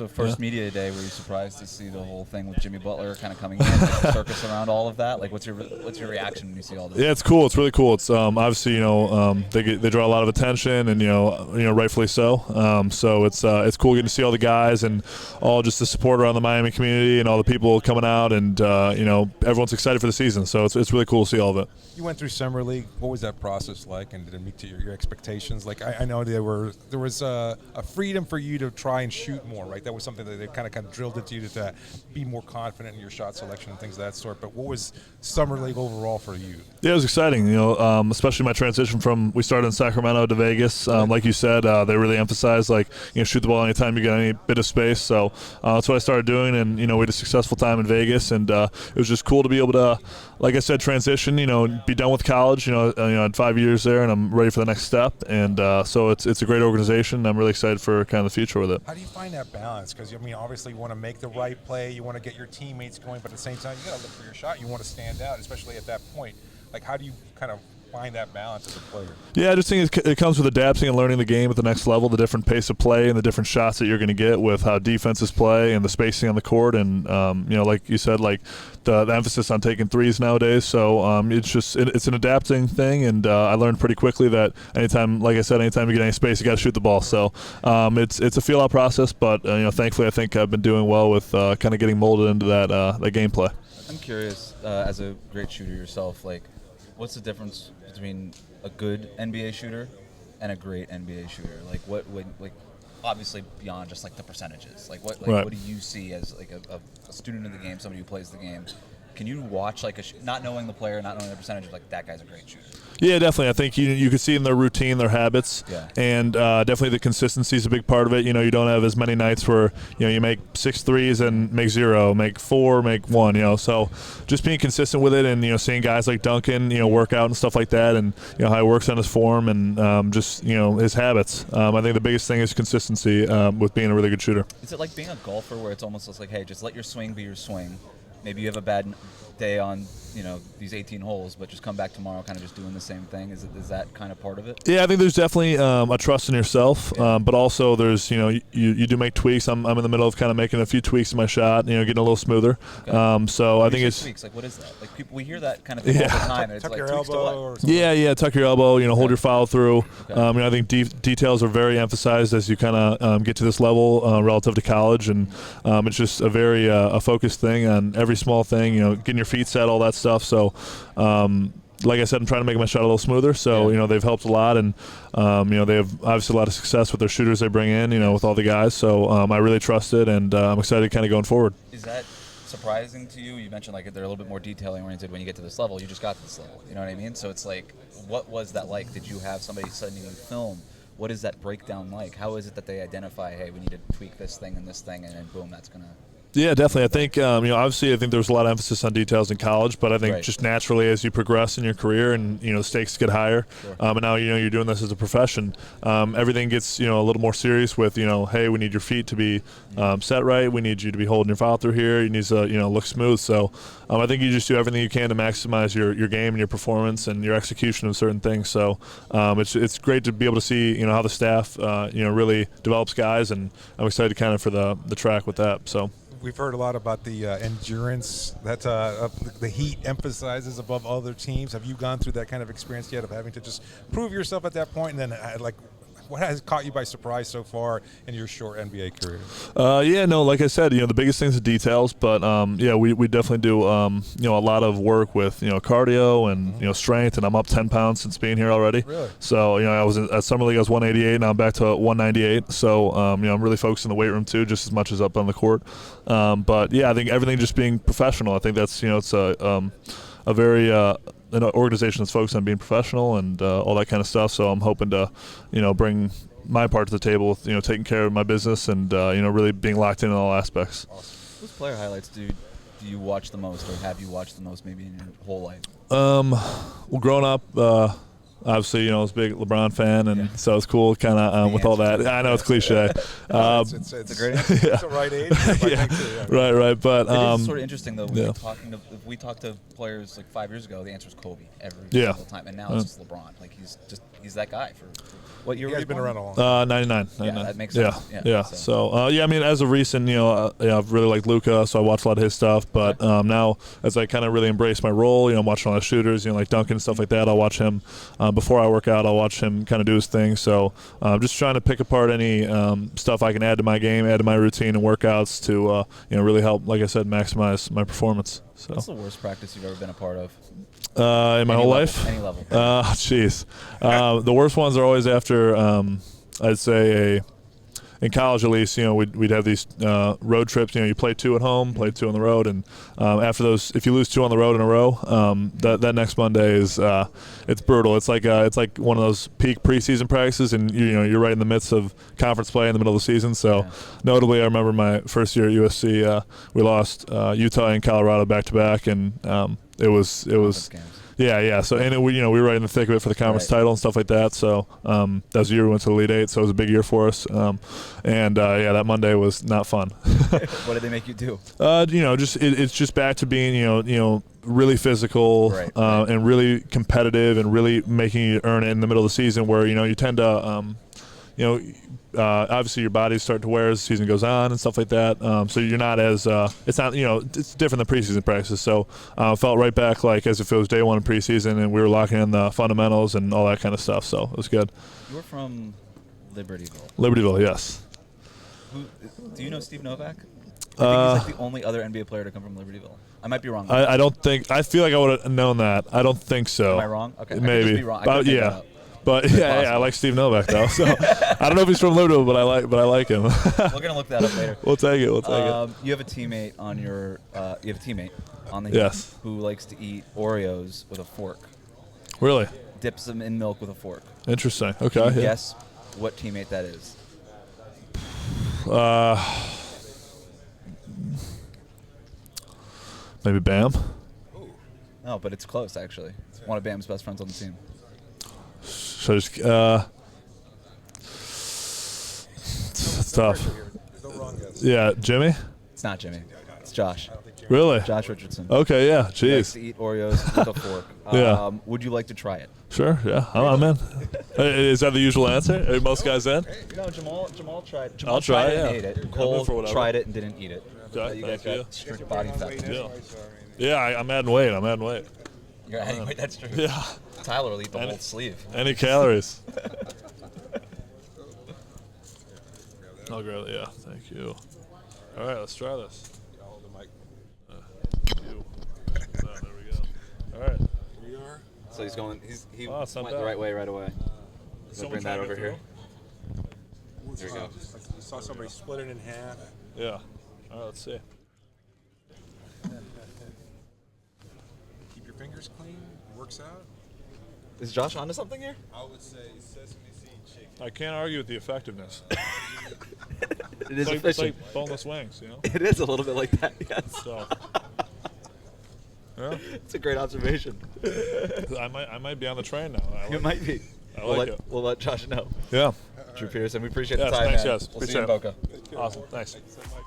So first media day, were you surprised to see the whole thing with Jimmy Butler kind of coming in, like the circus around all of that? Like, what's your reaction when you see all this? Yeah, it's cool. It's really cool. It's obviously they draw a lot of attention, and rightfully so. So it's cool getting to see all the guys and all just the support around the Miami community and all the people coming out, and everyone's excited for the season. So it's really cool to see all of it. You went through Summer League. What was that process like, and did it meet to your expectations? Like I know there was a freedom for you to try and shoot more, right? That was something that they kind of drilled into you to be more confident in your shot selection and things of that sort. But what was Summer League overall for you? Yeah, it was exciting. Especially my transition from we started in Sacramento to Vegas. Like you said, they really emphasized shoot the ball anytime you get any bit of space. So that's what I started doing, and we had a successful time in Vegas, and it was just cool to be able to, like I said, transition. Be done with college. I had 5 years there, and I'm ready for the next step. And so it's a great organization. I'm really excited for kind of the future with it. How do you find that balance? Because obviously you want to make the right play, you want to get your teammates going, but at the same time you got to look for your shot. You want to stand out, especially at that point. Like, how do you kind of find that balance as a player? Yeah, I just think it comes with adapting and learning the game at the next level, the different pace of play and the different shots that you're going to get with how defenses play and the spacing on the court, and like you said, like the emphasis on taking threes nowadays. So it's an adapting thing, and I learned pretty quickly that anytime you get any space, you got to shoot the ball. So it's a feel out process, but thankfully I think I've been doing well with kind of getting molded into that gameplay. I'm curious, as a great shooter yourself, like, what's the difference between a good NBA shooter and a great NBA shooter? Like, what would, obviously beyond just the percentages, what do you see as a student of the game, somebody who plays the game? Can you watch not knowing the player, not knowing the percentage, that guy's a great shooter? Yeah, definitely. I think you can see in their routine, their habits, and definitely the consistency is a big part of it. You don't have as many nights where you make 6 threes and make 0, make 4, make 1. So just being consistent with it, and seeing guys like Duncan, work out and stuff like that, and how he works on his form and just his habits. I think the biggest thing is consistency with being a really good shooter. Is it like being a golfer where it's almost like, hey, just let your swing be your swing? Maybe you have a bad day on these 18 holes, but just come back tomorrow kind of just doing the same thing. Is that kind of part of it? Yeah, I think there's definitely a trust in yourself, but also there's you do make tweaks. I'm in the middle of kind of making a few tweaks in my shot, getting a little smoother. Okay. So I think it's tweaks. What is that? We hear that kind of thing all the time, and it's tuck like your tweaks elbow to or what? something. Tuck your elbow, hold your follow through. Okay. I think details are very emphasized as you kind of get to this level relative to college, and it's just a very a focused thing on every small thing. Getting your feet set, all that stuff. So. Like I said, I'm trying to make my shot a little smoother, so they've helped a lot, and they have obviously a lot of success with their shooters they bring in, with all the guys. So I really trust it, and I'm excited kind of going forward. Is that surprising to you? You mentioned they're a little bit more detailing oriented when you get to this level. You just got to this level, you know what I mean? So it's what was that like? Did you have somebody sending you film? What is that breakdown like? How is it that they identify, hey, we need to tweak this thing and this thing, and then boom, that's gonna. Yeah, definitely. I think, obviously I think there's a lot of emphasis on details in college, but I think just naturally as you progress in your career and, the stakes get higher, and now, you're doing this as a profession, everything gets, a little more serious with, hey, we need your feet to be set right. We need you to be holding your foul through here. You need to, look smooth. So I think you just do everything you can to maximize your game and your performance and your execution of certain things. So it's great to be able to see, how the staff, really develops guys, and I'm excited kind of for the track with that. So. We've heard a lot about the endurance that the Heat emphasizes above other teams. Have you gone through that kind of experience yet of having to just prove yourself at that point? And then, what has caught you by surprise so far in your short NBA career? Like I said, the biggest thing's the details, but we definitely do a lot of work with cardio and strength, and I'm up 10 pounds since being here already. Really? So I was at Summer League, I was 188, now I'm back to 198. So I'm really focused in the weight room too, just as much as up on the court. But I think everything just being professional. I think that's it's a very an organization that's focused on being professional and all that kind of stuff. So I'm hoping to, bring my part to the table with, taking care of my business and, really being locked in all aspects. Awesome. Whose player highlights do you watch the most, or have you watched the most maybe in your whole life? Well, growing up, obviously, I was a big LeBron fan, and so it's cool kind of with all that. I know it's cliche. It's a great answer. It's the right age. Right. But it's sort of interesting, though, if we talk to players 5 years ago, the answer is Kobe every single time, and now it's just LeBron. He's just he's that guy for what year? He has been around a long time. 99. Yeah, that makes sense. Yeah. So, I mean, as of recent, I've really liked Luka, so I watched a lot of his stuff. But now, as I kind of really embrace my role, I'm watching a lot of shooters, like Duncan and stuff like that. I'll watch him before I work out. I'll watch him kind of do his thing. So, just trying to pick apart any stuff I can add to my game, add to my routine and workouts to, really help, like I said, maximize my performance. So. What's the worst practice you've ever been a part of? In my whole life? Any level. Jeez. The worst ones are always after, I'd say, in college at least, we'd have these road trips. You play 2 at home, play 2 on the road, and after those, if you lose 2 on the road in a row, that next Monday is it's brutal. It's like one of those peak preseason practices, and you're right in the midst of conference play in the middle of the season. So, notably, I remember my first year at USC, we lost Utah and Colorado back to back, and it was. Yeah. So, and we were right in the thick of it for the conference title and stuff like that. So, that was the year we went to the Elite Eight. So it was a big year for us. That Monday was not fun. What did they make you do? It's just back to being really physical and really competitive and really making you earn it in the middle of the season, where you tend to obviously your bodies start to wear as the season goes on and stuff like that. So you're not as it's not it's different than preseason practices. So felt right back like as if it was day one in preseason and we were locking in the fundamentals and all that kind of stuff. So it was good. You were from Libertyville. Libertyville, yes. Do you know Steve Novak? I think he's the only other NBA player to come from Libertyville. I might be wrong. I don't think. I feel like I would have known that. I don't think so. Am I wrong? Okay, maybe. I could just be wrong. Yeah. But I like Steve Novak though. So I don't know if he's from Libertyville, but I like him. We're gonna look that up later. We'll take it. You have a teammate on your. You have a teammate on the team who likes to eat Oreos with a fork. Really? Dips them in milk with a fork. Interesting. Okay. Can you guess what teammate that is? Maybe Bam. No, but it's close actually. It's one of Bam's best friends on the team. So just it's tough. Yeah, Jimmy. It's not Jimmy. It's Josh. Really? Josh Richardson. Okay, yeah. He likes Jeez. to eat Oreos with a fork. Would you like to try it? Sure. Yeah. I'm in. Is that the usual answer? Are most guys in? No, Jamal tried. I'll try it. And ate it. Cole tried it and didn't eat it. Okay, You guys got strict body fat. Yeah, I'm adding weight. You're adding weight. That's true. Yeah. Tyler will eat the whole sleeve. Any calories? I'll grab it. Yeah. Thank you. All right, let's try this. There we go. All right. We are. So he's going. He went bad. the right way right away. Someone bring that over here. There we go. I saw somebody split it in half. Yeah. All right, let's see. Keep your fingers clean. Works out. Is Josh onto something here? I would say sesame seed chicken. I can't argue with the effectiveness. It is It's efficient. like boneless wings, It is a little bit like that. Yes. So, yeah. It's a great observation. I might be on the train now. You might be. We'll let Josh know. Yeah. Drew Peterson, we appreciate Yes, the time, thanks, man. yes. We'll see you in Boca. Awesome. Thanks. Thanks so much.